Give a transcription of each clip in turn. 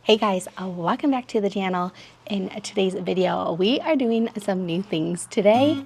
Hey guys, welcome back to the channel. In today's video, we are doing some new things today.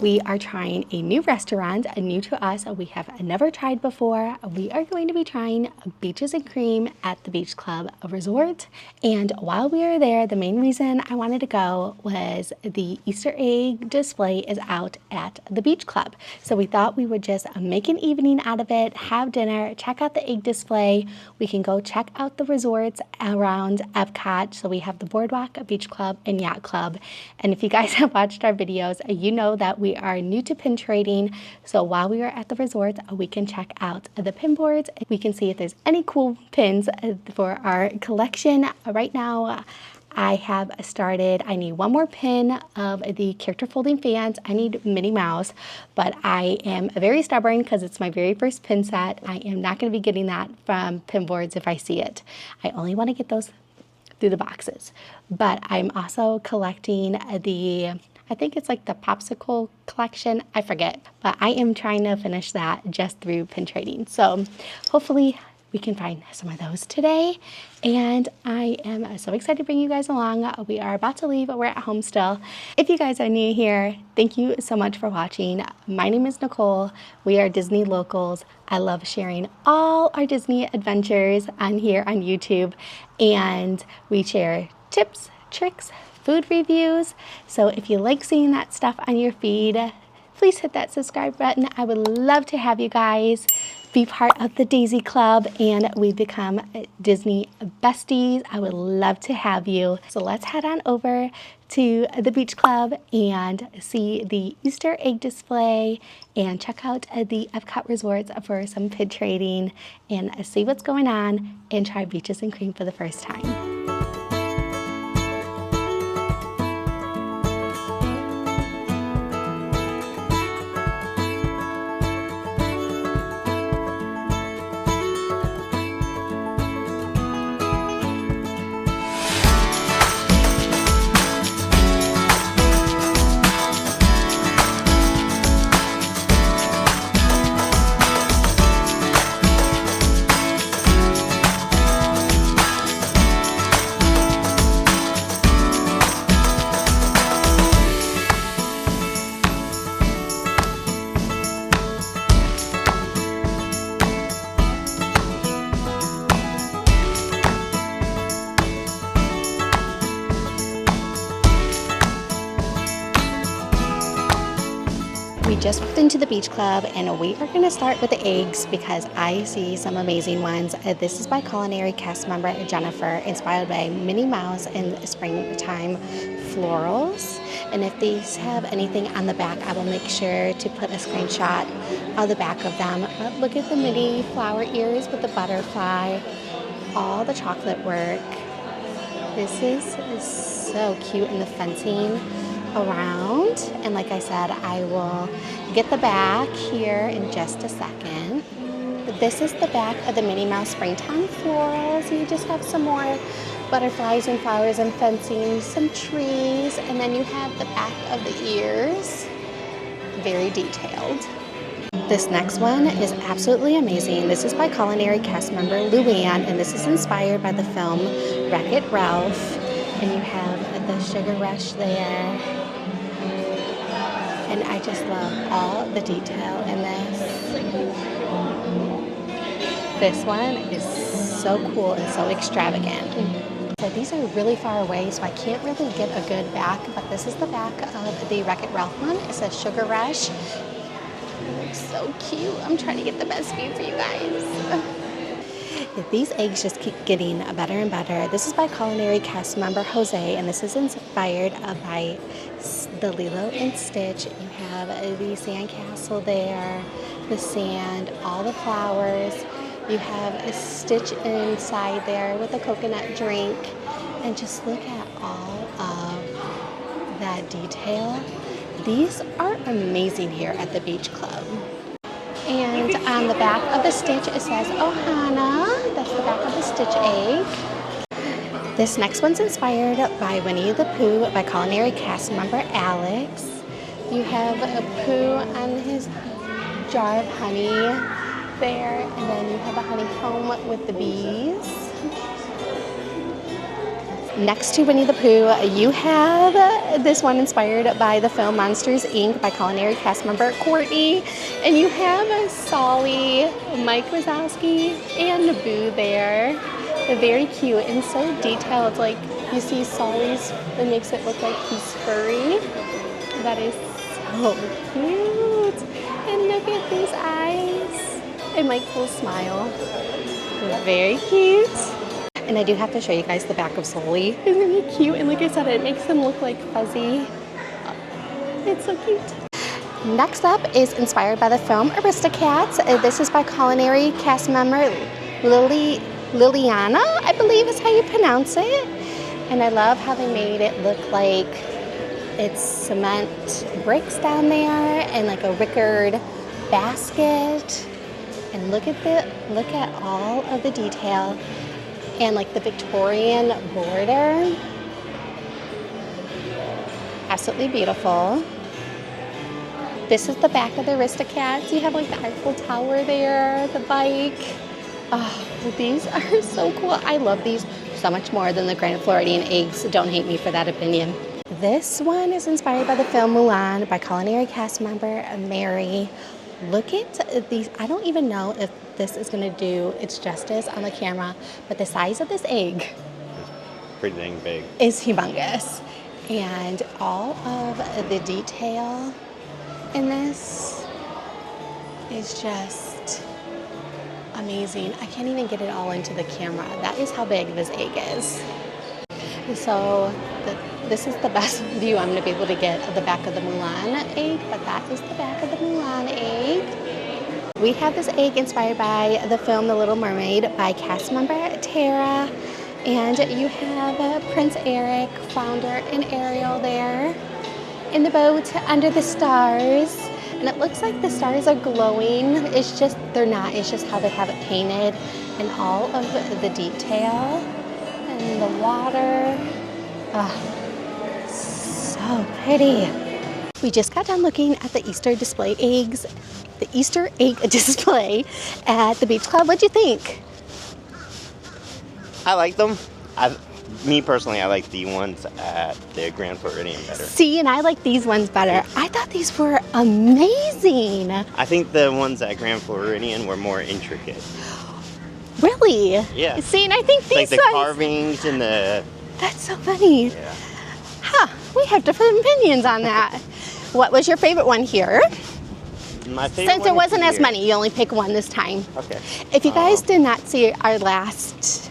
We are trying a new restaurant, new to us. We have never tried before. We are going to be trying Beaches and Cream at the Yacht Club Resort. And while we are there, the main reason I wanted to go was the Easter egg display is out at the beach club. So we thought we would just make an evening out of it, have dinner, check out the egg display. We can go check out the resorts around Epcot. So we have the Boardwalk, Beach Club, and Yacht Club. And if you guys have watched our videos, you know that we are new to pin trading. So while we are at the resort, we can check out the pin boards. We can see if there's any cool pins for our collection. Right now, I have started, I need one more pin of the character folding fans. I need Minnie Mouse, but I am very stubborn because it's my very first pin set. I am not going to be getting that from pin boards if I see it. I only want to get those through the boxes. But I'm also collecting I think it's like the popsicle collection. I forget, but I am trying to finish that just through pin trading. So hopefully we can find some of those today. And I am so excited to bring you guys along. We are about to leave. We're at home still. If you guys are new here, thank you so much for watching. My name is Nicole. We are Disney locals. I love sharing all our Disney adventures on here on YouTube. And we share tips, tricks, food reviews. So if you like seeing that stuff on your feed, please hit that subscribe button. I would love to have you guys be part of the Daisy Club and we become Disney besties. I would love to have you. So let's head on over to the beach club and see the Easter egg display and check out the Epcot resorts for some pin trading and see what's going on and try Beaches and Cream for the first time. We just walked into the beach club and we are going to start with the eggs because I see some amazing ones. This is by culinary cast member Jennifer, inspired by Minnie Mouse and springtime florals. And if these have anything on the back, I will make sure to put a screenshot of the back of them. But look at the Minnie flower ears with the butterfly, all the chocolate work. This is so cute, and the fencing around. And like I said, I will get the back here in just a second. This is the back of the Minnie Mouse springtime florals. You just have some more butterflies and flowers and fencing, some trees, and then you have the back of the ears. Very detailed. This next one is absolutely amazing. This is by culinary cast member Luann, and this is inspired by the film Wreck-It Ralph. And you have the Sugar Rush there. And I just love all the detail in this. This one is so cool and so extravagant. So these are really far away, so I can't really get a good back, but this is the back of the Wreck-It Ralph one. It says Sugar Rush. It looks so cute. I'm trying to get the best view for you guys. These eggs just keep getting better and better. This is by culinary cast member Jose, and this is inspired by the Lilo and Stitch. You have the sandcastle there, the sand, all the flowers. You have a Stitch inside there with a coconut drink. And just look at all of that detail. These are amazing here at the beach club. And on the back of the stitch, it says Ohana. That's the back of the stitch egg. This next one's inspired by Winnie the Pooh by culinary cast member Alex. You have a Pooh on his jar of honey there, and then you have a honeycomb with the bees. Next to Winnie the Pooh, you have this one inspired by the film Monsters, Inc. by culinary cast member Courtney. And you have Solly, Mike Wazowski, and Boo there. They're very cute and so detailed. Like, you see Solly's, it makes it look like he's furry. That is so cute. And look at these eyes. And Mike's little smile. Very cute. And I do have to show you guys the back of Sully. Isn't he cute? And like I said, it makes him look like fuzzy. It's so cute. Next up is inspired by the film Aristocats. This is by culinary cast member Liliana, I believe is how you pronounce it. And I love how they made it look like it's cement bricks down there and like a wickered basket. And look at all of the detail. And like the Victorian border. Absolutely beautiful. This is the back of the Aristocats. You have like the Eiffel Tower there, the bike. Oh, these are so cool. I love these so much more than the Grand Floridian eggs. Don't hate me for that opinion. This one is inspired by the film Mulan by culinary cast member Mary. Look at these. I don't even know if this is going to do its justice on the camera, but the size of this egg pretty dang big. Is humongous. And all of the detail in this is just amazing. I can't even get it all into the camera. That is how big this egg is. So this is the best view I'm going to be able to get of the back of the Mulan egg, but that is the back of the Mulan egg. We have this egg inspired by the film The Little Mermaid by cast member Tara. And you have Prince Eric, Flounder, and Ariel there in the boat under the stars. And it looks like the stars are glowing. It's just, they're not. It's just how they have it painted and all of the detail and the water. Oh, so pretty. We just got done looking at the Easter display eggs, the Easter egg display at the Beach Club. What'd you think? I like them. Me personally, I like the ones at the Grand Floridian better. See, and I like these ones better. I thought these were amazing. I think the ones at Grand Floridian were more intricate. Really? Yeah. See, and I think these like the ones... carvings and the... That's so funny. Yeah. Huh, we have different opinions on that. What was your favorite one here? My favorite Since there one wasn't here. as many, you only pick one this time. Okay. If you guys did not see our last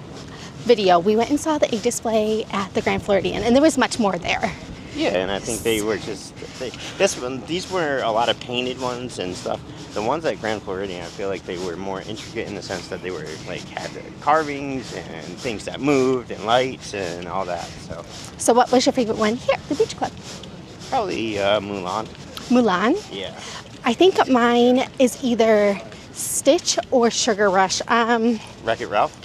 video, we went and saw the egg display at the Grand Floridian, and there was much more there. Yeah, and I think they were just... these were a lot of painted ones and stuff. The ones at Grand Floridian, I feel like they were more intricate in the sense that they were like had the carvings and things that moved and lights and all that. So what was your favorite one here at the Beach Club? Probably Mulan. Mulan? Yeah. I think mine is either Stitch or Sugar Rush. Wreck-It Ralph?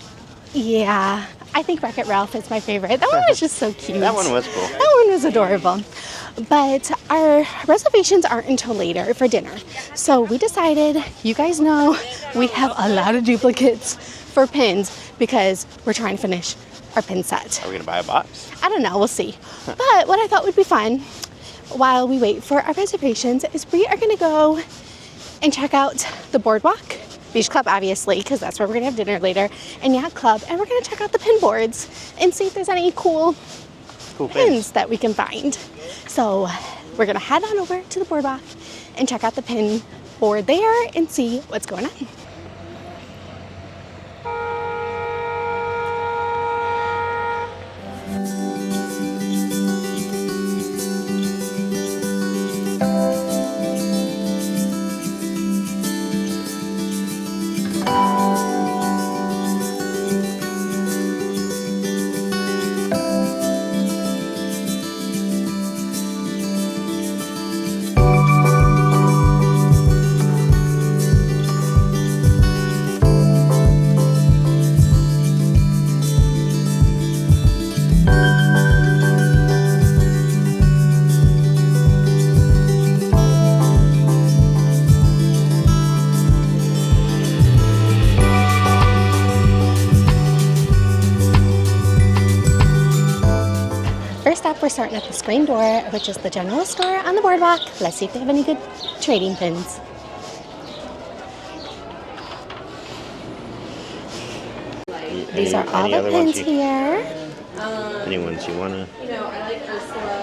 Yeah, I think Wreck-It Ralph is my favorite. That one was just so cute. That one was cool. That one was adorable. But our reservations aren't until later for dinner. So we decided, you guys know, we have a lot of duplicates for pins because we're trying to finish our pin set. Are we going to buy a box? I don't know, we'll see. But what I thought would be fun while we wait for our reservations is we are going to go and check out the boardwalk, Beach Club obviously, because that's where we're going to have dinner later, and Yacht Club, and we're going to check out the pin boards and see if there's any cool pins that we can find. So we're going to head on over to the boardwalk and check out the pin board there and see what's going on. we're starting at the screen door, which is the general store on the boardwalk. Let's see if they have any good trading pins. These are all the pins here. Any ones you wanna?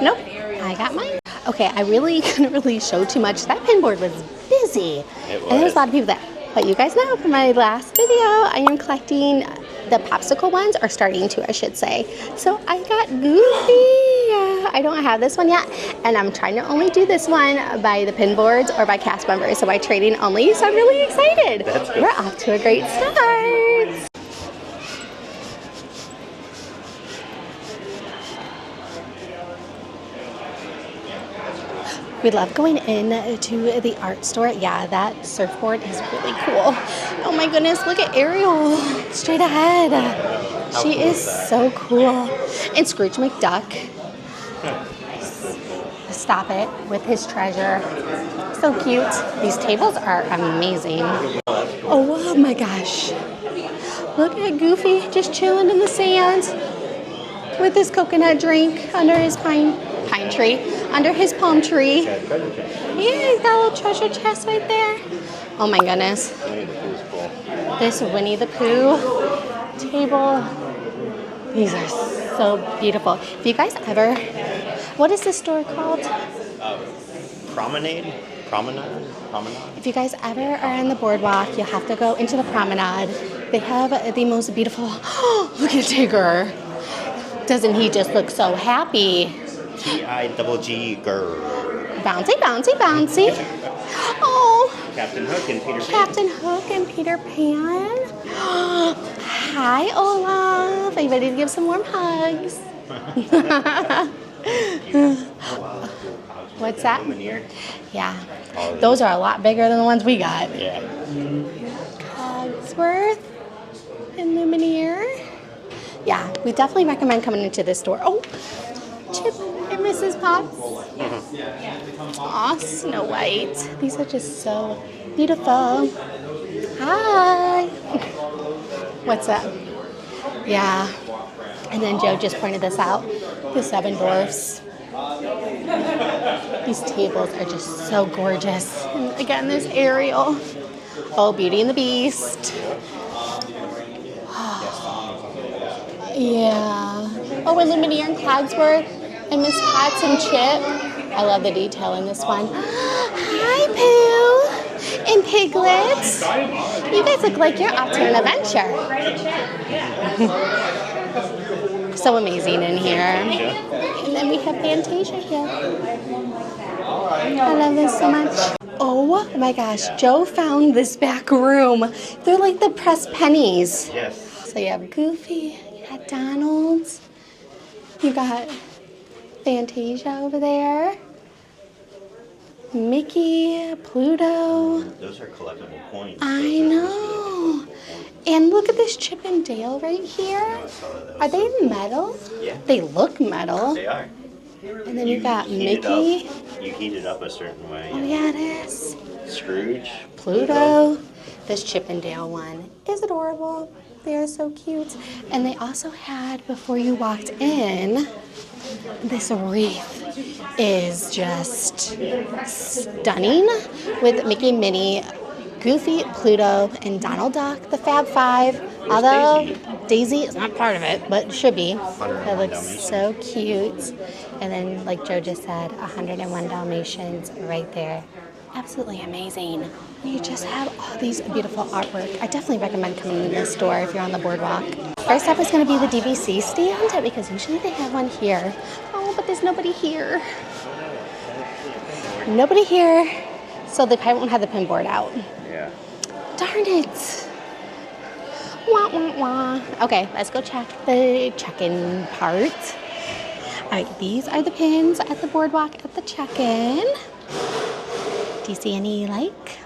Nope, I got mine. Okay, I really couldn't really show too much. That pin board was busy. It was. And there's a lot of people there. But you guys know from my last video, I am collecting the popsicle ones, or starting to, I should say. So I got Goofy. I don't have this one yet. And I'm trying to only do this one by the pin boards or by cast members. So by trading only. So I'm really excited. That's good. We're off to a great start. We love going in to the art store. Yeah, that surfboard is really cool. Oh my goodness, look at Ariel straight ahead. She is so cool. And Scrooge McDuck. Stop it with his treasure. So cute. These tables are amazing. Oh my gosh. Look at Goofy just chilling in the sand with his coconut drink under his pine tree, under his palm tree. Yeah, he's got a little treasure chest right there. Oh my goodness. This Winnie the Pooh table. These are so beautiful. If you guys ever, what is this store called? Promenade. If you guys ever are on the boardwalk, you'll have to go into the promenade. They have the most beautiful, look at Tigger. Doesn't he just look so happy? T-I-G-G girl. Bouncy, bouncy, bouncy. Oh. Captain Hook and Peter Pan. Captain Hook and Peter Pan. Hi, Olaf. Are you ready to give some warm hugs? What's that? Lumineer. Yeah. Those are a lot bigger than the ones we got. Yeah. Cogsworth and Lumineer. Yeah, we definitely recommend coming into this store. Oh, Chip and Mrs. Potts. Aw, Snow White. These are just so beautiful. Hi. What's that? Yeah. And then Joe just pointed this out. The Seven Dwarfs. These tables are just so gorgeous. And again, there's Ariel. Oh, Beauty and the Beast. Yeah. Oh, we're Lumineer and Cogsworth and Miss Potts and Chip. I love the detail in this one. Hi, Pooh and Piglet. You guys look like you're off to an adventure. So amazing in here. And then we have Fantasia here. I love this so much. Oh my gosh, Joe found this back room. They're like the pressed pennies. Yes. So you have Goofy, you got Donald, you got Fantasia over there, Mickey, Pluto. Those are collectible coins. I know. And look at this Chip and Dale right here. Are they metal? Yeah. They look metal. They are. And then you got heat it Mickey. up. You heat it up a certain way. Oh yeah, it is. Scrooge. Pluto. This Chip and Dale one is adorable. They are so cute. And they also had, before you walked in, this wreath is just stunning with Mickey and Minnie, Goofy, Pluto, and Donald Duck, the Fab Five. Although Daisy is not part of it, but should be. That looks so cute. And then, like Joe just said, 101 Dalmatians right there. Absolutely amazing. You just have all these beautiful artwork. I definitely recommend coming to this store if you're on the boardwalk. First up is going to be the DVC stand, because usually they have one here. Oh, but there's nobody here. Nobody here. So they probably won't have the pin board out. Yeah. Darn it. Wah, wah, wah. Okay, let's go check the check-in part. All right, these are the pins at the boardwalk at the check-in. Do you see any you like?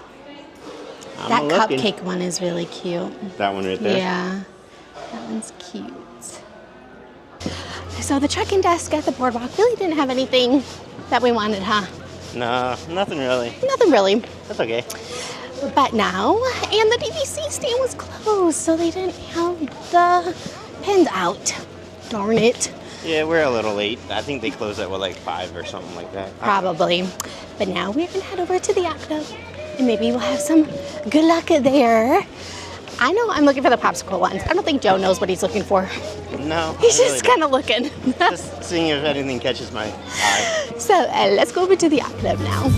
That cupcake one is really cute. That one right there? Yeah, that one's cute. So the check-in desk at the boardwalk really didn't have anything that we wanted, huh? No, nothing really. Nothing really. That's okay. But now, and the DVC stand was closed, so they didn't have the pins out. Darn it. Yeah, we're a little late. I think they close at, what, like 5 or something like that. Probably. But now we're going to head over to the Yacht Club, and maybe we'll have some good luck there. I know I'm looking for the popsicle ones. I don't think Joe knows what he's looking for. No. He's I really just kind of looking. don't. Just seeing if anything catches my eye. So let's go over to the Yacht Club now.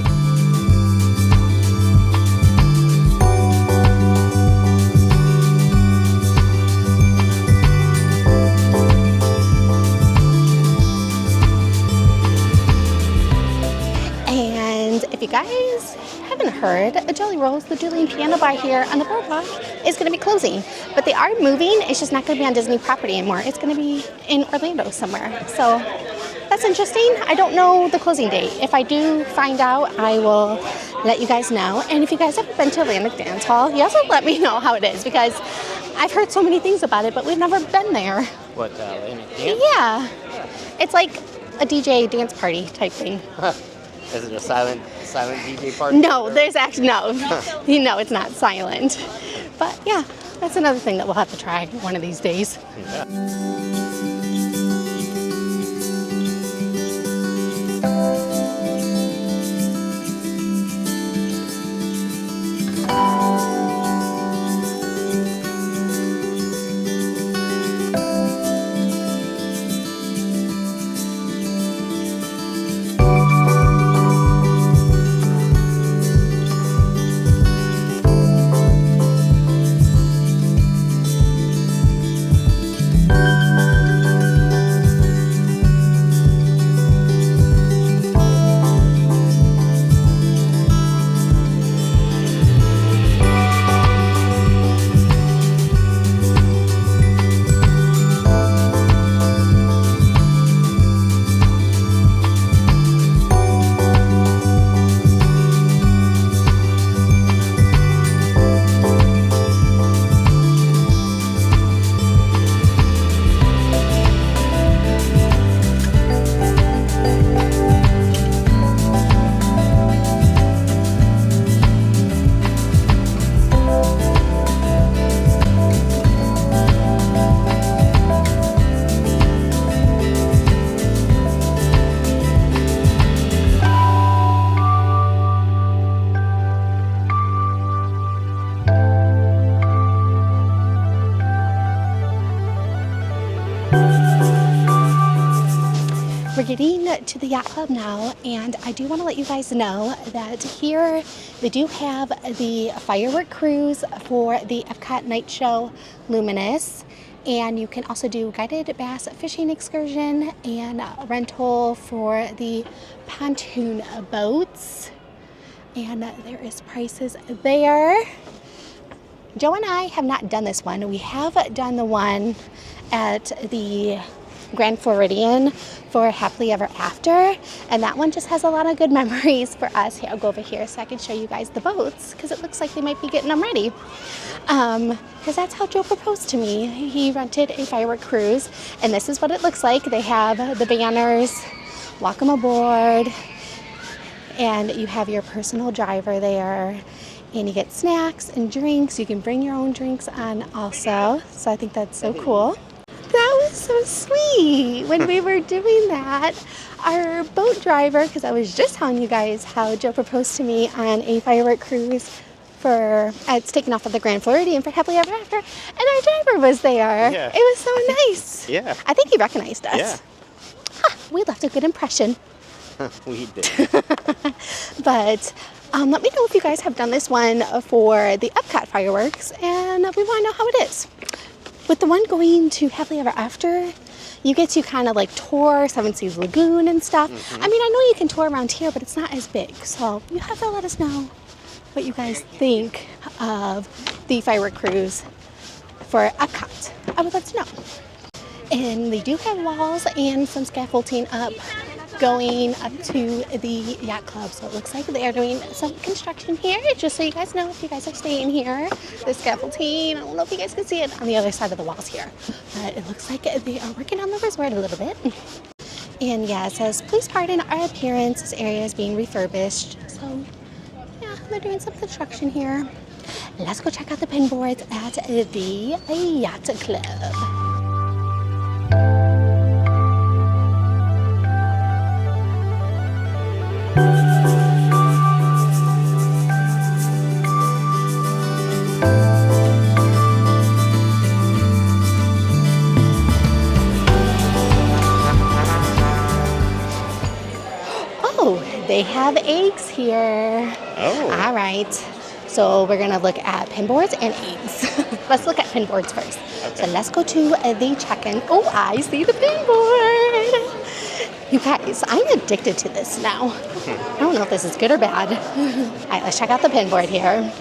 And if you guys haven't heard, Jelly Rolls, the Julian Piano Bar here on the boardwalk, is going to be closing. But they are moving. It's just not going to be on Disney property anymore. It's going to be in Orlando somewhere. So that's interesting. I don't know the closing date. If I do find out, I will let you guys know. And if you guys have been to Atlantic Dance Hall, you also let me know how it is, because I've heard so many things about it, but we've never been there. What, Atlantic Dance? Yeah. It's like a DJ dance party type thing. Is it a silent DJ party? No, there's actually, no. No, it's not silent. But yeah, that's another thing that we'll have to try one of these days. Yeah. We're getting to the Yacht Club now, and I do want to let you guys know that here they do have the firework cruise for the Epcot night show Luminous, and you can also do guided bass fishing excursion and rental for the pontoon boats, and there is prices there. Joe and I have not done this one. We have done the one at the Grand Floridian for Happily Ever After, and that one just has a lot of good memories for us. Here, I'll go over here so I can show you guys the boats, because it looks like they might be getting them ready, because that's how Joe proposed to me. He rented a firework cruise, and this is what it looks like. They have the banners, welcome aboard, and you have your personal driver there, and you get snacks and drinks. You can bring your own drinks on also, so I think that's so cool. That was so sweet. When we were doing that, our boat driver, because I was just telling you guys how Joe proposed to me on a firework cruise for, it's taken off of the Grand Floridian for Happily Ever After, and our driver was there. Yeah. It was so nice. Yeah. I think he recognized us. Yeah. We left a good impression. We did. But let me know if you guys have done this one for the Epcot fireworks, and we want to know how it is. With the one going to Happily Ever After, you get to kind of like tour Seven Seas Lagoon and stuff. Mm-hmm. I mean, I know you can tour around here, but it's not as big. So you have to let us know what you guys think of the firework cruise for Epcot. I would love to know. And they do have walls and some scaffolding up going up to the Yacht Club. So it looks like they are doing some construction here, just so you guys know if you guys are staying here. The scaffolding, I don't know if you guys can see it on the other side of the walls here, but it looks like they are working on the resort a little bit. And yeah, it says, please pardon our appearance. This area is being refurbished. So yeah, they're doing some construction here. Let's go check out the pin boards at the Yacht Club. they have eggs here. Oh. All right. So we're gonna look at pin boards and eggs. Let's look at pin boards first. Okay. So let's go to the check-in. Oh, I see the pin board. You guys, I'm addicted to this now. I don't know if this is good or bad. All right, let's check out the pin board here.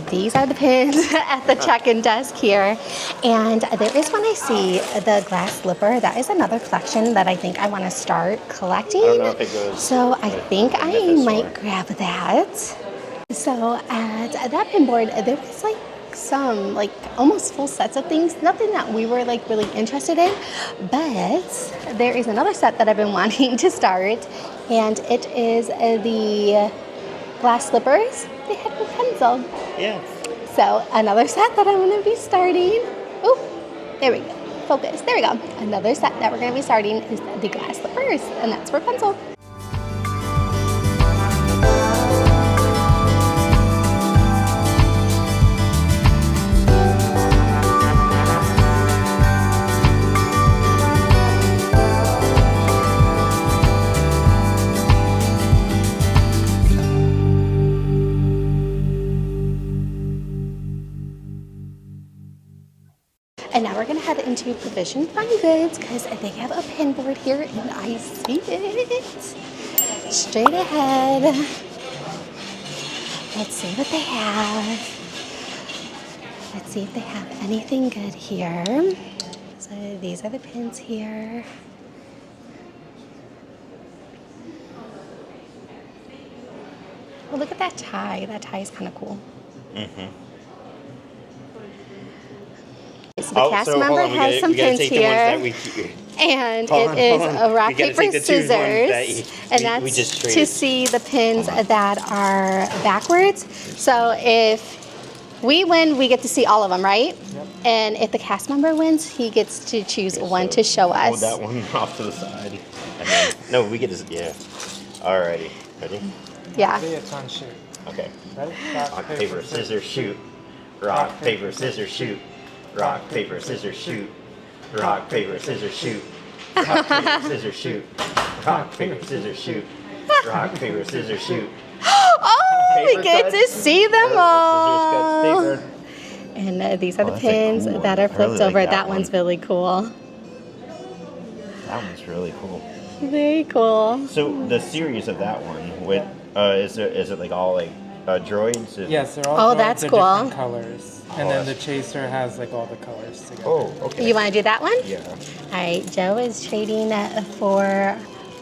These are the pins at the check-in desk here. And there is one I see, the glass slipper. That is another collection that I think I want to start collecting. I don't know if it goes. So I think I might grab that. So at that pin board, there was like some like almost full sets of things. Nothing that we were like really interested in. But there is another set that I've been wanting to start. And it is the glass slippers. They had a pencil. Yeah. So another set that I'm going to be starting. Oh, there we go. Focus. There we go. Another set that we're going to be starting is the glass slippers, and that's for pencil. And now we're gonna head into Provision Fine Goods because they have a pin board here and I see it. Straight ahead. Let's see what they have. Let's see if they have anything good here. So these are the pins here. Oh, look at that tie. That tie is kind of cool. Mm-hmm. So the cast member has some pins here, and it is a rock, paper, scissors, and that's to see the pins that are backwards. So if we win, we get to see all of them, right? Yep. And if the cast member wins, he gets to choose one to show us. Hold that one off to the side. And then, no, we get to, yeah. Alrighty, ready? Yeah. It's on shoot. Okay. Ready? Rock, paper, scissors, shoot. Rock, paper, scissors, shoot. Rock, paper, scissors, shoot. Rock, paper, scissors, shoot. Rock, paper, scissors, shoot. Rock, paper, scissors, shoot. Rock, paper, scissors, shoot. Oh, we get cuts. to see them all. Scissors cuts paper. And these are the that's a pins cool one. that are I flipped really like over. that That one's one. really cool. That one's really cool. Very cool. So the series of that one, with is it like all like droids? Yes, they're all that's they're cool. different colors. And then the chaser has like all the colors together. Oh, okay. You want to do that one? Yeah. All right, Joe is trading for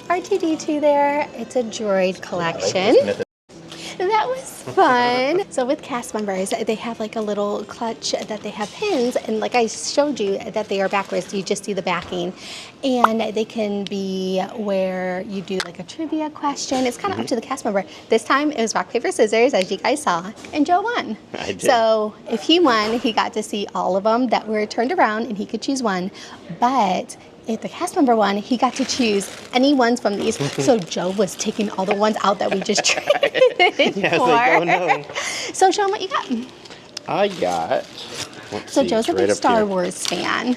R2-D2 there. It's a droid collection. That was fun. So with cast members, they have like a little clutch that they have pins, and like I showed you that they are backwards, you just see the backing. And they can be where you do like a trivia question. It's kind of up to the cast member. This time it was rock, paper, scissors, as you guys saw, and Joe won. I did. So if he won, he got to see all of them that were turned around, and he could choose one. But if the cast member won, he got to choose any ones from these. So Joe was taking all the ones out that we just traded Yeah, I for. was like, oh no. So show him what you got. I got. So Joe's a big Star Wars fan.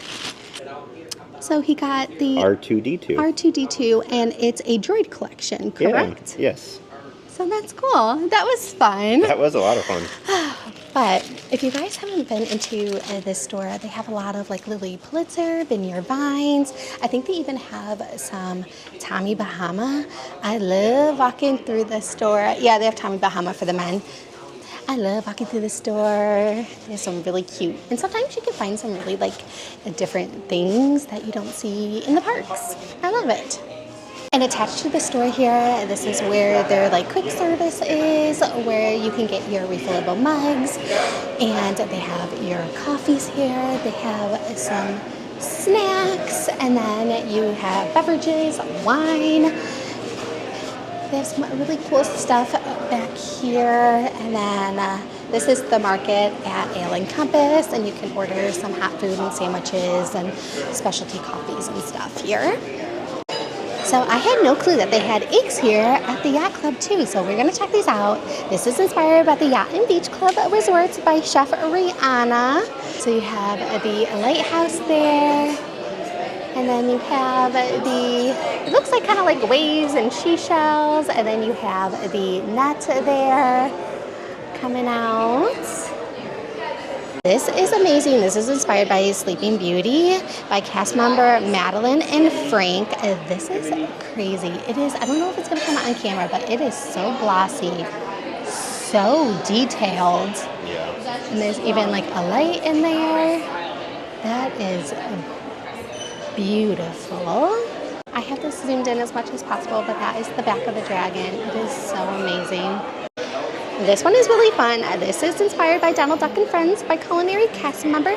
So he got the R2-D2. R2-D2, and it's a droid collection, correct? Yeah, yes. So that's cool. That was fun. That was a lot of fun. But if you guys haven't been into this store, they have a lot of like Lily Pulitzer, Vineyard Vines. I think they even have some Tommy Bahama. I love walking through the store. Yeah, they have Tommy Bahama for the men. I love walking through the store. There's some really cute, and sometimes you can find some really like different things that you don't see in the parks. I love it. And attached to the store here, this is where their like quick service is, where you can get your refillable mugs, and they have your coffees here. They have some snacks, and then you have beverages, wine. They have some really cool stuff back here, and then this is the market at Ale and Compass, and you can order some hot food and sandwiches and specialty coffees and stuff here. So I had no clue that they had eggs here at the Yacht Club too, so we're gonna check these out. This is inspired by the Yacht and Beach Club Resorts by Chef Rihanna. So you have the lighthouse there. And then you have it looks like kind of like waves and seashells. And then you have the net there coming out. This is amazing. This is inspired by Sleeping Beauty by cast member Madeline and Frank. This is crazy. It is, I don't know if it's going to come out on camera, but it is so glossy, so detailed. Yeah. And there's even like a light in there. That is beautiful. I have this zoomed in as much as possible, but that is the back of the dragon. It is so amazing. This one is really fun. This is inspired by Donald Duck and Friends by culinary cast member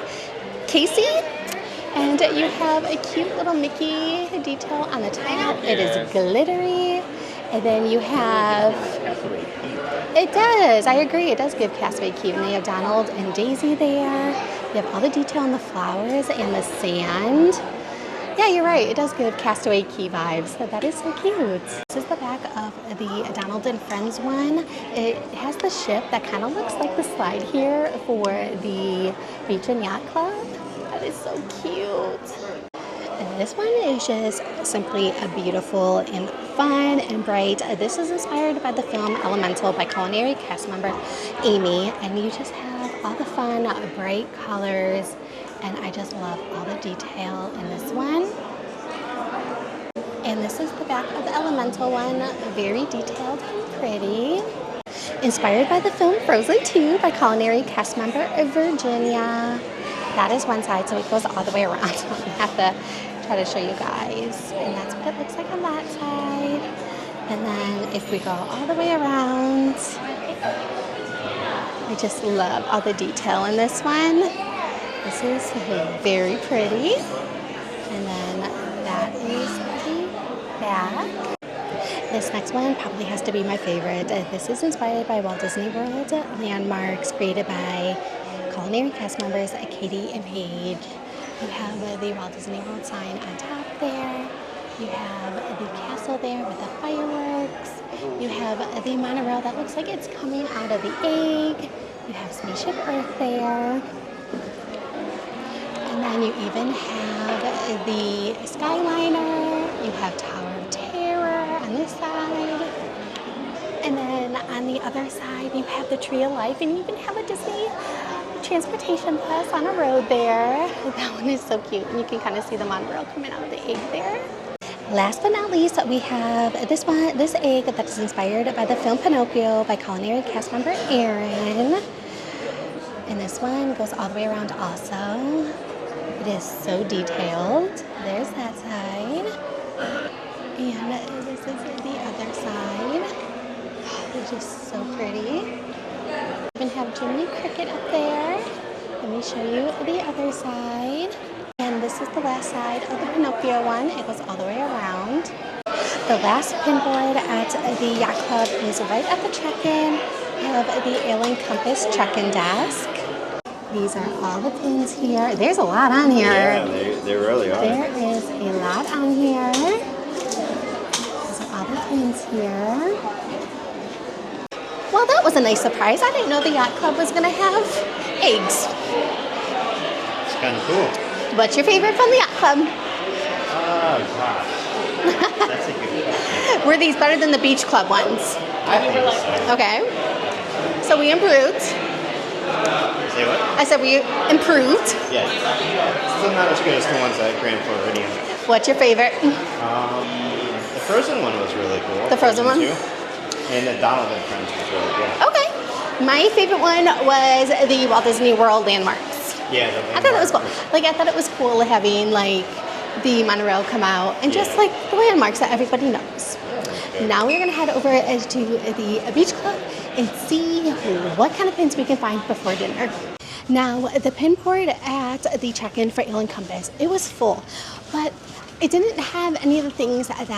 Casey. And you have a cute little Mickey detail on the top. It is glittery. And then you have, it does, I agree, it does give Castaway cute. And they have Donald and Daisy there. You have all the detail on the flowers and the sand. Yeah, you're right. It does give Castaway Key vibes. That is so cute. This is the back of the Donald and Friends one. It has the ship that kind of looks like the slide here for the Beach and Yacht Club. That is so cute. And this one is just simply a beautiful and fun and bright. This is inspired by the film Elemental by culinary cast member Amy. And you just have all the fun, bright colors. And I just love all the detail in this one. And this is the back of the Elemental one, very detailed and pretty. Inspired by the film Frozen 2 by culinary cast member Virginia. That is one side, so it goes all the way around. So I'm gonna have to try to show you guys. And that's what it looks like on that side. And then if we go all the way around, I just love all the detail in this one. This is very pretty. And then that is the back. This next one probably has to be my favorite. This is inspired by Walt Disney World landmarks created by culinary cast members Katie and Paige. You have the Walt Disney World sign on top there. You have the castle there with the fireworks. You have the monorail that looks like it's coming out of the egg. You have Spaceship Earth there. And then you even have the Skyliner. You have Tower of Terror on this side. And then on the other side, you have the Tree of Life, and you even have a Disney transportation bus on a road there. That one is so cute, and you can kind of see the monorail coming out of the egg there. Last but not least, we have this egg that is inspired by the film Pinocchio by culinary cast member Erin. And this one goes all the way around also. It is so detailed. There's that side. And this is the other side. It's just so pretty. We even have Jiminy Cricket up there. Let me show you the other side. And this is the last side of the Pinocchio one. It goes all the way around. The last pinboard at the Yacht Club is right at the check-in of the Ale & Compass check-in desk. These are all the pins here. There's a lot on here. Yeah, they really are. There is a lot on here. These are all the pins here. Well, that was a nice surprise. I didn't know the Yacht Club was going to have eggs. It's kind of cool. What's your favorite from the Yacht Club? Oh, gosh. That's a good question. Were these better than the Beach Club ones? I think so. Okay. So we improved. Say what? I said we improved. Yeah. Still not as good as the ones at Grand Floridian. What's your favorite? The Frozen one was really cool. The Frozen one? 2. And the Donald and Friends was really good. Okay. My favorite one was the Walt Disney World landmarks. Yeah, I thought it was cool. Like, I thought it was cool having, like, the monorail come out and just, like, the landmarks that everybody knows. Now we're going to head over to the Beach Club and see what kind of pins we can find before dinner. Now, the pin board at the check-in for Ale & Compass, it was full, but it didn't have any of the things that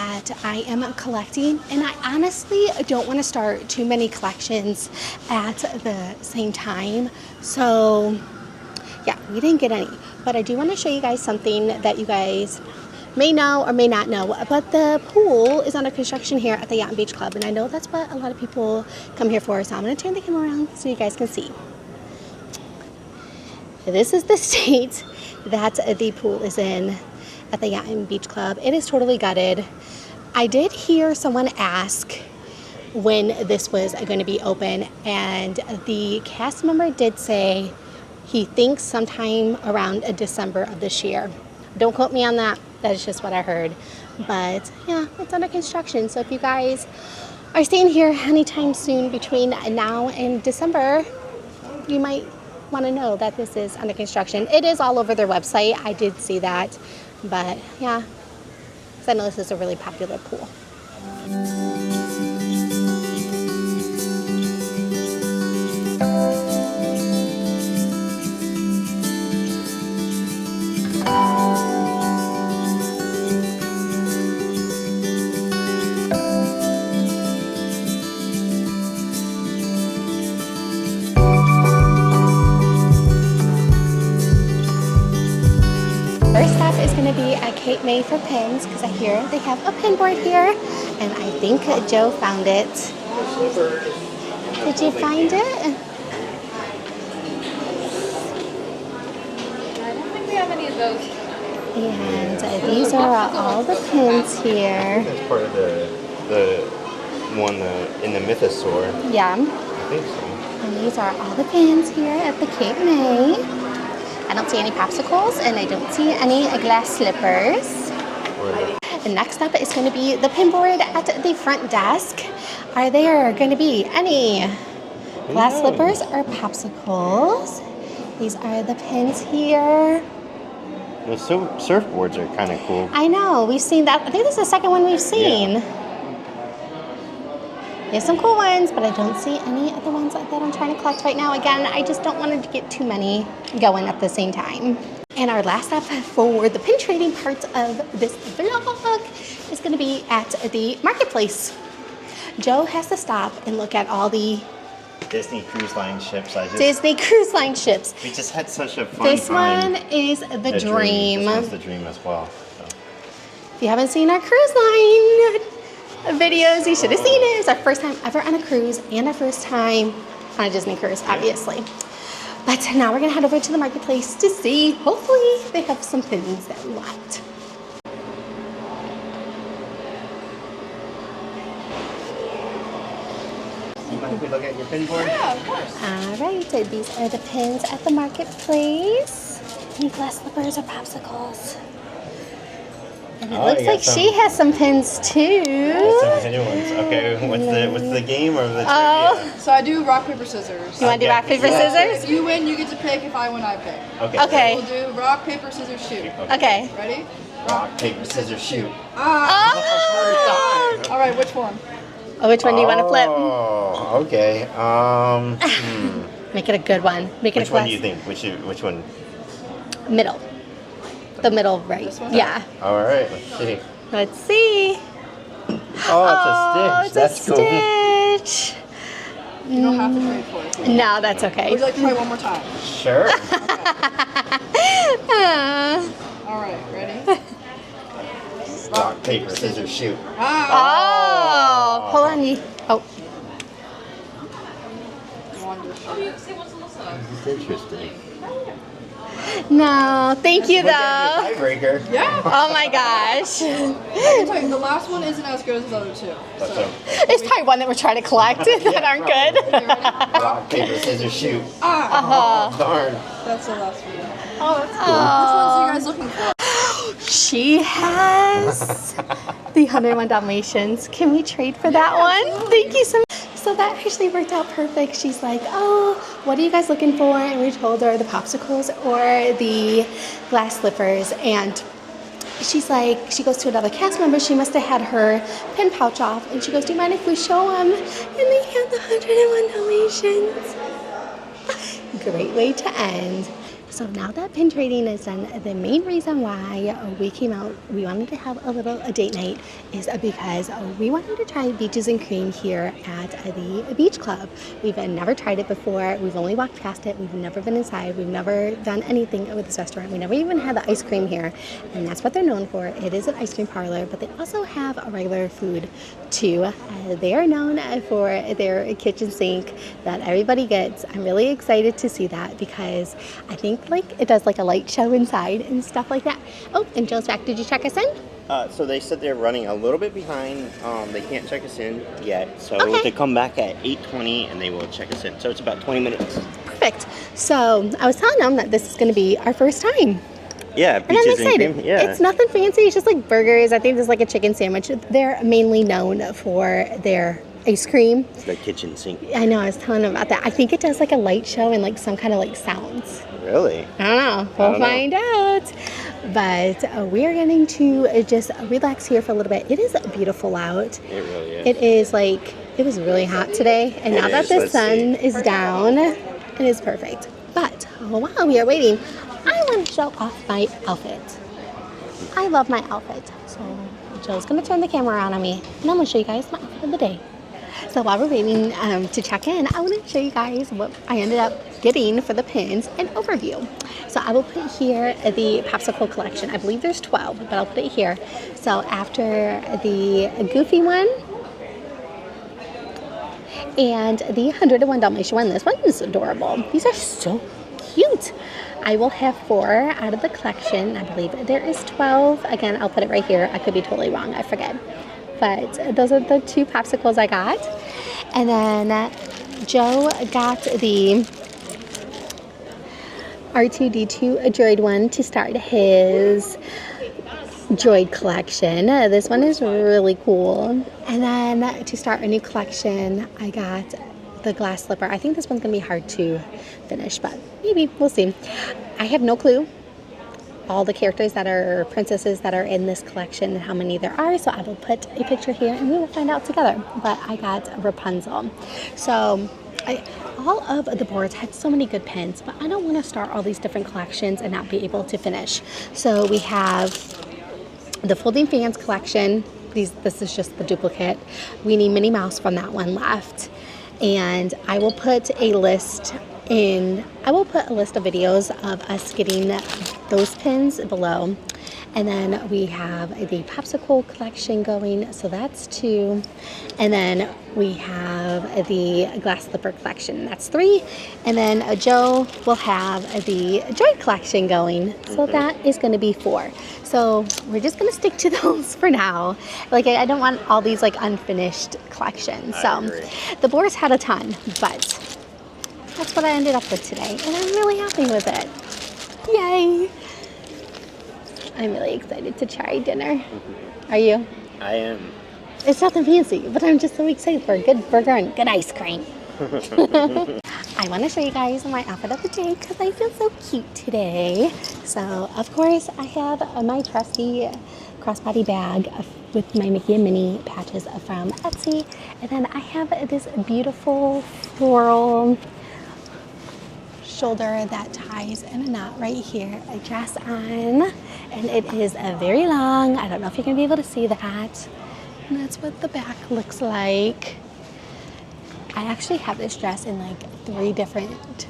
I am collecting, and I honestly don't want to start too many collections at the same time. So, yeah, we didn't get any, but I do want to show you guys something that you guys may know or may not know, but the pool is under construction here at the Yacht and Beach Club, and I know that's what a lot of people come here for, so I'm going to turn the camera around so you guys can see. This is the state that the pool is in. at the Yacht and Beach Club. It is totally gutted. I did hear someone ask when this was going to be open, and the cast member did say he thinks sometime around December of this year. Don't quote me on that. That is just what I heard. But yeah, it's under construction. So if you guys are staying here anytime soon between now and December, you might want to know that this is under construction. It is all over their website. I did see that. But yeah, because I know this is a really popular pool. First stop is going to be at Cape May for pins, because I hear they have a pin board here, and I think Joe found it. Did you find it? I don't think we have any of those. And these are all the pins here. That's part of the one in the Mythosaur. Yeah. I think so. And these are all the pins here at the Cape May. I don't see any popsicles, and I don't see any glass slippers. The next up is going to be the pin board at the front desk. Are there going to be any glass slippers or popsicles? These are the pins here. The surfboards are kind of cool. I know, we've seen that. I think this is the second one we've seen. Yeah. There's some cool ones, but I don't see any of the ones that I'm trying to collect right now. Again, I just don't want to get too many going at the same time. And our last stop for the pin trading part of this vlog is going to be at the marketplace. Joe has to stop and look at all the Disney Cruise Line ships. Disney Cruise Line ships. We just had such a fun This time. one is the dream. This one's the dream as well. So. If you haven't seen our cruise line videos, you should have seen it. It's our first time ever on a cruise and our first time on a Disney cruise, obviously. But now we're gonna head over to the marketplace to see, hopefully they have some pins that we want. You mind if we look at your pin board? Yeah, of course. All right, so these are the pins at the marketplace. Any glass slippers or popsicles? And it looks you got like she has some pins too. Some new ones. Okay, what's the game or the trivia? So I do rock, paper, scissors. You want to do rock, paper, scissors? If you win, you get to pick. If I win, I pick. Okay. Okay. We'll do rock, paper, scissors, shoot. Okay. Ready? Rock, paper, scissors, shoot. Oh! All right, which one? Oh, which one do you want to flip? Oh, okay. Make it a good one. Make it Which a one class. do you think? Which one? Middle. The middle right. This one? Yeah. All right, let's see. Let's see. Oh, it's a stitch. It's That's a cool. stitch. You don't have to trade for it. Would No, that's okay. you like to try one more time? Sure. All right, ready? Rock, paper, scissors, shoot. Oh, hold on. Oh, It's interesting. no. Thank you, Look at though. your tiebreaker. Yeah. Oh, my gosh. I can tell you, the last one isn't as good as the other two. That's So. There's probably one that we're trying to collect that aren't good. You ready? Rock, paper, scissors, shoot. Ah, Oh, darn. that's the last one. Oh, Which ones are you guys looking for? She has the 101 Dalmatians. Can we trade for that one? Thank you so much. So that actually worked out perfect. She's like, oh, what are you guys looking for? And we told her the popsicles or the glass slippers. And she's like, she goes to another cast member. She must have had her pin pouch off. And she goes, do you mind if we show them? And they had the 101 Dalmatians. Great way to end. So now that pin trading is done, the main reason why we came out, we wanted to have a date night, is because we wanted to try Beaches and Cream here at the Beach Club. We've never tried it before. We've only walked past it. We've never been inside. We've never done anything with this restaurant. We never even had the ice cream here, and that's what they're known for. It is an ice cream parlor, but they also have a regular food too. They are known for their kitchen sink that everybody gets. I'm really excited to see that because I think like it does like a light show inside and stuff like that. Oh, and Jill's back. Did you check us in? So they said they're running a little bit behind. They can't check us in yet. So Okay. they come back at 8:20 and they will check us in. So it's about 20 minutes. Perfect. So I was telling them that this is going to be our first time. Yeah, And I'm peaches and excited. cream. Yeah. It's nothing fancy. It's just like burgers. I think there's like a chicken sandwich. They're mainly known for their ice cream. It's the kitchen sink. I know. I was telling them about that. I think it does like a light show and like some kind of like sounds. Really? I don't know. We'll find out. But we are getting to just relax here for a little bit. It is beautiful out. It really is. It is like, it was really hot today. And now that is. the Let's sun see. is down, it is perfect. But while we are waiting, I want to show off my outfit. I love my outfit. So Jill's going to turn the camera on me. And I'm going to show you guys my outfit of the day. So while we're waiting to check in, I want to show you guys what I ended up getting for the pins and overview. So I will put here the popsicle collection. I believe there's 12, but I'll put it here. So after the Goofy one and the 101 Dalmatian one, this one is adorable. These are so cute. I will have 4 out of the collection. I believe there is 12. Again, I'll put it right here. I could be totally wrong. I forget. But those are the 2 popsicles I got. And then Joe got the R2-D2 droid one to start his droid collection. This one is really cool. And then to start a new collection, I got the glass slipper. I think this one's going to be hard to finish, but maybe we'll see. I have no clue all the characters that are princesses that are in this collection and how many there are, so I will put a picture here and we will find out together. But I got Rapunzel. So all of the boards had so many good pins, but I don't want to start all these different collections and not be able to finish. So we have the Folding Fans collection. This is just the duplicate. We need Minnie Mouse from that one left. And I will put a list of videos of us getting those pins below. And then we have the popsicle collection going, so that's 2. And then we have the glass slipper collection, that's 3. And then Joe will have the droid collection going, so that is going to be 4. So we're just going to stick to those for now. Like, I don't want all these like unfinished collections. So the boards had a ton, but that's what I ended up with today, and I'm really happy with it. Yay! I'm really excited to try dinner. Are you? I am. It's nothing fancy, but I'm just so excited for a good burger and good ice cream. I want to show you guys my outfit of the day because I feel so cute today. So, of course, I have my trusty crossbody bag with my Mickey and Minnie patches from Etsy. And then I have this beautiful floral shoulder that ties in a knot right here, a dress on, and it is very long. I don't know if you're gonna be able to see that. And that's what the back looks like. I actually have this dress in like 3 different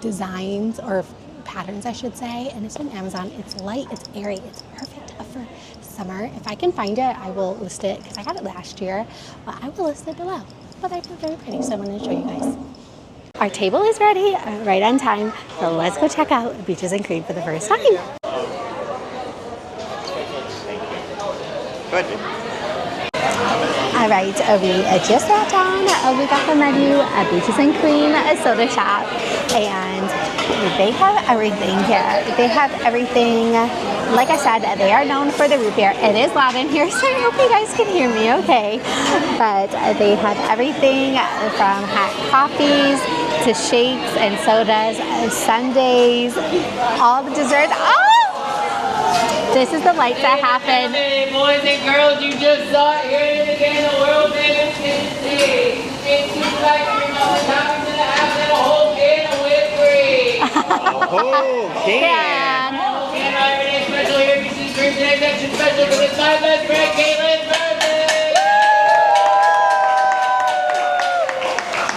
designs or patterns, I should say, and it's on Amazon. It's light, it's airy, it's perfect for summer. If I can find it, I will list it because I got it last year, but I will list it below. But I feel very pretty, so I'm going to show you guys. Our table is ready, right on time, so let's go check out Beaches and Cream for the first time. Good. All right, we just sat down. We got the menu at Beaches and Cream Soda Shop, and they have everything here. They have everything. Like I said, they are known for the root beer. It is loud in here, so I hope you guys can hear me okay. But they have everything from hot coffees to shakes and sodas, sundaes, all the desserts. Oh! This is the lights that happen. Hey, boys and girls, you just saw it here again, the world famous Tennessee. It's just like you're not talking to the house and a whole can of whipped cream. Oh, can. Whole can right today special here, BC Cream today's extra special because it's my best friend Caitlin's birthday.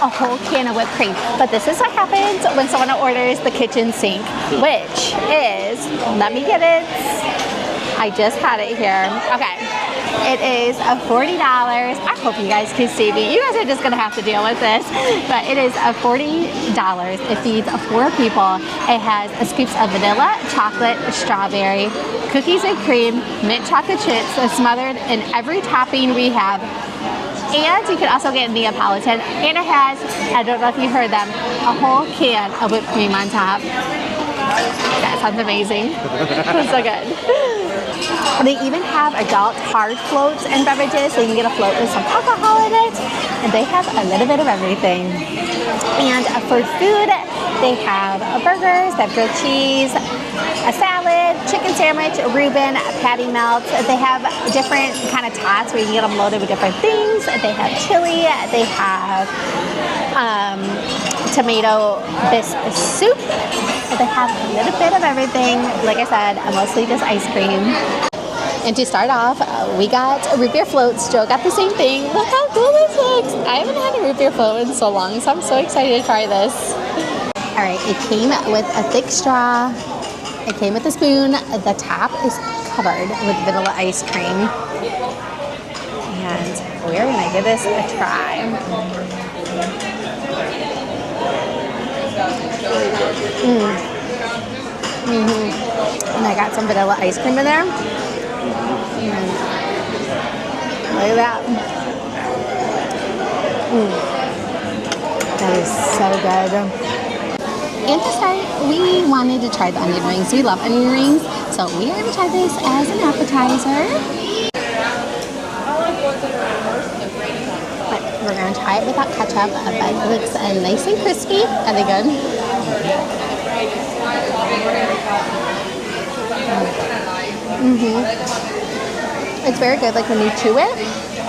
A whole can of whipped cream. But this is what happens when someone orders the kitchen sink, which is, let me get it. I just had it here. Okay. It is $40. I hope you guys can see me. You guys are just gonna have to deal with this. But it is $40. It feeds 4 people. It has scoops of vanilla, chocolate, strawberry, cookies and cream, mint chocolate chips smothered in every topping we have. And you can also get Neapolitan. And it has, I don't know if you heard them, a whole can of whipped cream on top. That sounds amazing. It's so good. They even have adult hard floats and beverages, so you can get a float with some alcohol in it. And they have a little bit of everything. And for food, they have burgers, they have grilled cheese, a salad, chicken sandwich, a Reuben, patty melts. They have different kind of tots where you can get them loaded with different things. They have chili. They have tomato bisque soup. They have a little bit of everything. Like I said, mostly just ice cream. And to start off, we got root beer floats. Joe got the same thing. Look how cool this looks. I haven't had a root beer float in so long, so I'm so excited to try this. All right, it came with a thick straw. It came with a spoon. The top is covered with vanilla ice cream. And we're gonna give this a try. And I got some vanilla ice cream in there. Look at that. That is so good. And to start, we wanted to try the onion rings. We love onion rings, so we are going to try this as an appetizer. But we're going to try it without ketchup, but it looks nice and crispy. Are they good? It's very good. Like when you chew it,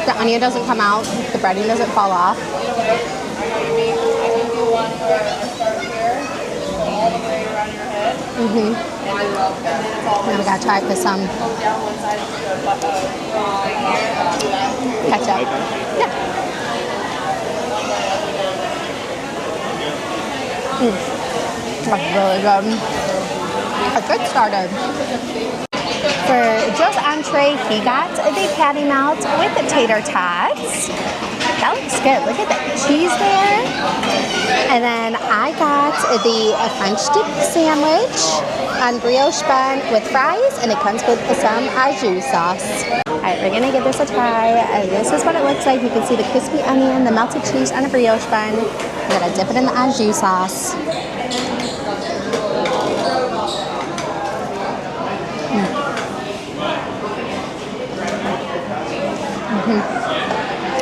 the onion doesn't come out, the breading doesn't fall off. Now we gotta try it with some ketchup. Yeah. That's really good. A good starter. For Joe's entree, he got the patty melt with the tater tots. That looks good. Look at that cheese there. And then I got the French dip sandwich on brioche bun with fries, and it comes with some au jus sauce. All right, we're gonna give this a try. This is what it looks like. You can see the crispy onion, the melted cheese on a brioche bun. We're gonna dip it in the au jus sauce.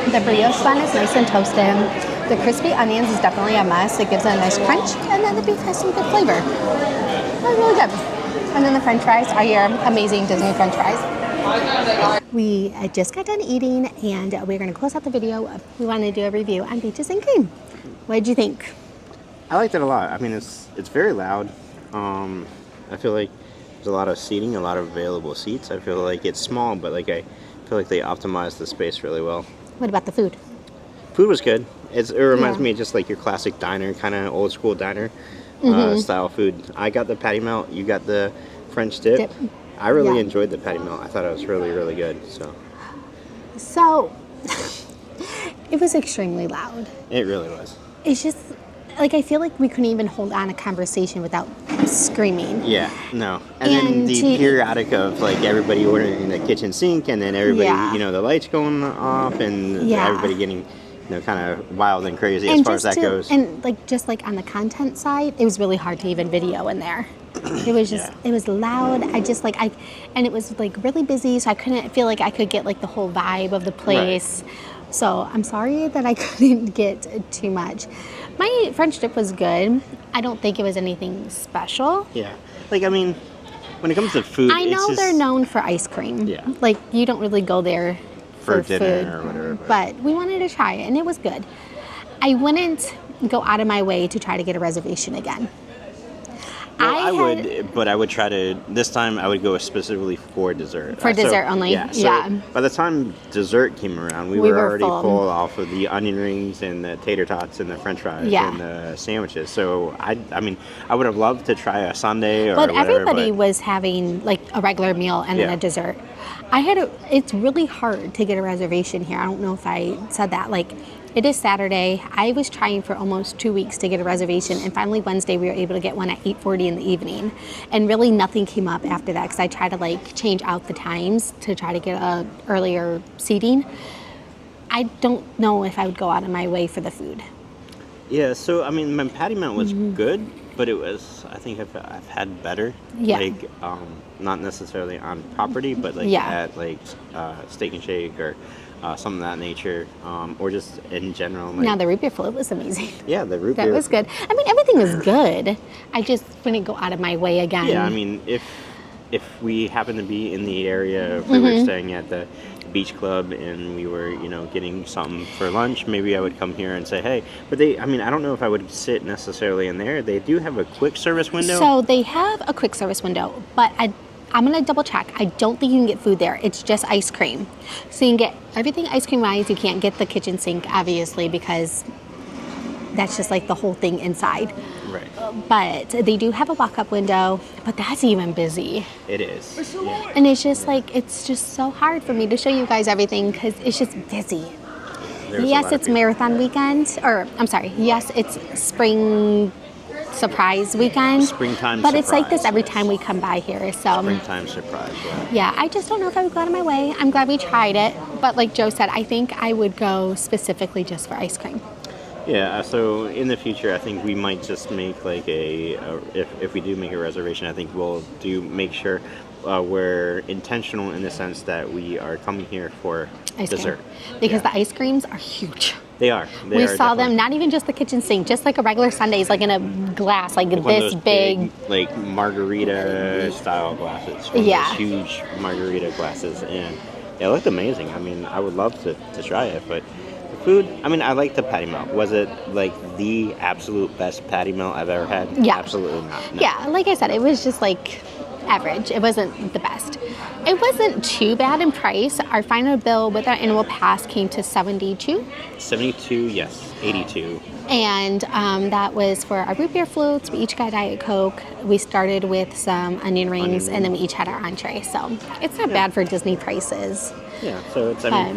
The brioche bun is nice and toasted. The crispy onions is definitely a must. It gives it a nice crunch, and then the beef has some good flavor. They're really good. And then the french fries are your amazing Disney french fries. We just got done eating, and we're going to close out the video. We want to do a review on Beaches and Cream. What did you think? I liked it a lot. I mean, it's very loud. I feel like there's a lot of seating, a lot of available seats. I feel like it's small, but like I feel like they optimized the space really well. What about the food? Food was good. It reminds me of just like your classic diner, kind of old school diner style food. I got the patty melt. You got the French dip. I really enjoyed the patty melt. I thought it was really, really good. So it was extremely loud. It really was. It's just like I feel like we couldn't even hold on a conversation without screaming. Yeah, no. And then the periodic of like everybody ordering in the kitchen sink, and then everybody, you know, the lights going off, and everybody getting, you know, kind of wild and crazy as far as that goes. And like just like on the content side, it was really hard to even video in there. It was just it was loud. And it was like really busy, so I couldn't feel like I could get like the whole vibe of the place. Right. So I'm sorry that I couldn't get too much. My French dip was good. I don't think it was anything special. Yeah. Like, I mean, when it comes to food, I know they're known for ice cream. Yeah. Like, you don't really go there for dinner food, or whatever. But we wanted to try it, and it was good. I wouldn't go out of my way to try to get a reservation again. I would, but I would try to. This time, I would go specifically for dessert. For dessert only? Yeah. So Yeah. by the time dessert came around, we We were were already full. full off of the onion rings and the tater tots and the French fries Yeah. and the sandwiches. So I mean, I would have loved to try a sundae or But whatever. everybody but was having like a regular meal and then Yeah. a dessert. It's really hard to get a reservation here. I don't know if I said that. Like, it is Saturday. I was trying for almost 2 weeks to get a reservation, and finally Wednesday we were able to get one at 8:40 in the evening. And really nothing came up after that because I tried to like change out the times to try to get a earlier seating. I don't know if I would go out of my way for the food. Yeah. So I mean, my patty melt was good, but it was. I think I've had better. Yeah. Like not necessarily on property, but like Yeah. at like Steak and Shake or. Something of that nature, or just in general. Like, Now the root beer float was amazing. yeah, the root That beer. was good. I mean, everything was good. I just wouldn't go out of my way again. Yeah, I mean, if we happen to be in the area, if we were staying at the beach club and we were, getting something for lunch, maybe I would come here and say, hey. But I don't know if I would sit necessarily in there. They do have a quick service window. So they have a quick service window, but I'm gonna double check. I don't think you can get food there. It's just ice cream. So you can get everything ice cream wise. You can't get the kitchen sink, obviously, because that's just like the whole thing inside. Right. But they do have a walk-up window, but that's even busy. It is. Yeah. And it's just like, it's just so hard for me to show you guys everything because it's just busy. There's a Yes, lot of it's people. marathon weekend, or I'm sorry, yes, it's spring surprise weekend. Springtime But it's like surprise, this every yes. time we come by here. So Springtime surprise, yeah. yeah, I just don't know if I would go out of my way. I'm glad we tried it. But like Joe said, I think I would go specifically just for ice cream. Yeah, so in the future, I think we might just make like if we do make a reservation, I think we'll make sure we're intentional in the sense that we are coming here for Ice dessert. cream. Because the ice creams are huge. They are. They We are saw them, definitely not even just the kitchen sink, just like a regular sundaes, like in a glass, like one of this those big. like margarita style glasses. One of Yeah. those huge margarita glasses, and it looked amazing. I mean, I would love to try it, but the food. I mean, I like the patty melt. Was it like the absolute best patty melt I've ever had? Yeah. Absolutely not. No. Yeah, like I said, it was just like average. It wasn't the best. It wasn't too bad in price. Our final bill with our annual pass came to $72. 72, yes. 82. And that was for our root beer floats. We each got Diet Coke. We started with some onion rings, and then we each had our entree. So it's not bad for Disney prices. Yeah. So it's. I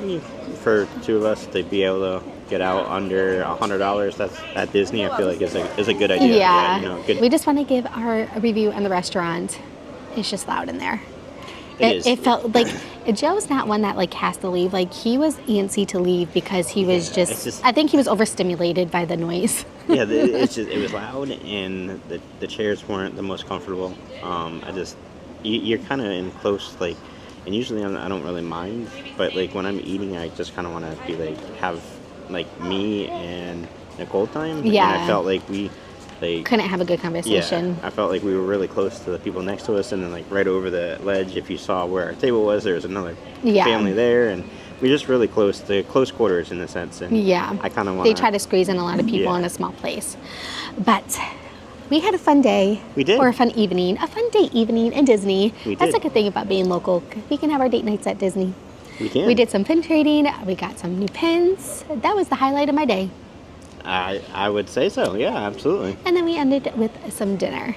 mean, for two of us to be able to get out under $100, that's at Disney. I feel like is a good idea. Yeah. Good. We just want to give our review on the restaurant. It's just loud in there. It is. It felt like Joe's not one that like has to leave. Like he was antsy to leave because he was it's just- I think he was overstimulated by the noise. Yeah, it was loud, and the chairs weren't the most comfortable. You're kind of in close, like, and usually I don't really mind, but like when I'm eating, I just kind of want to be like have like me and Nicole time. Yeah. And I felt like we like Couldn't have a good conversation. I felt like we were really close to the people next to us, and then like right over the ledge, if you saw where our table was, there was another Yeah. family there, and we're just really close to close quarters in a sense. And Yeah. I kind of want They try to squeeze in a lot of people Yeah. in a small place. But we had a fun day. We did. Or a fun evening. A fun date evening in Disney. We That's did. a good thing about being local. We can have our date nights at Disney. We can. We did some pin trading. We got some new pins. That was the highlight of my day. I would say so. Yeah, absolutely. And then we ended with some dinner.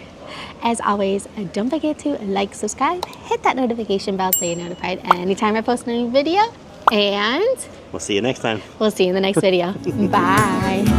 As always, don't forget to like, subscribe, hit that notification bell so you're notified anytime I post a new video. And We'll see you next time. we'll see you in the next video. Bye.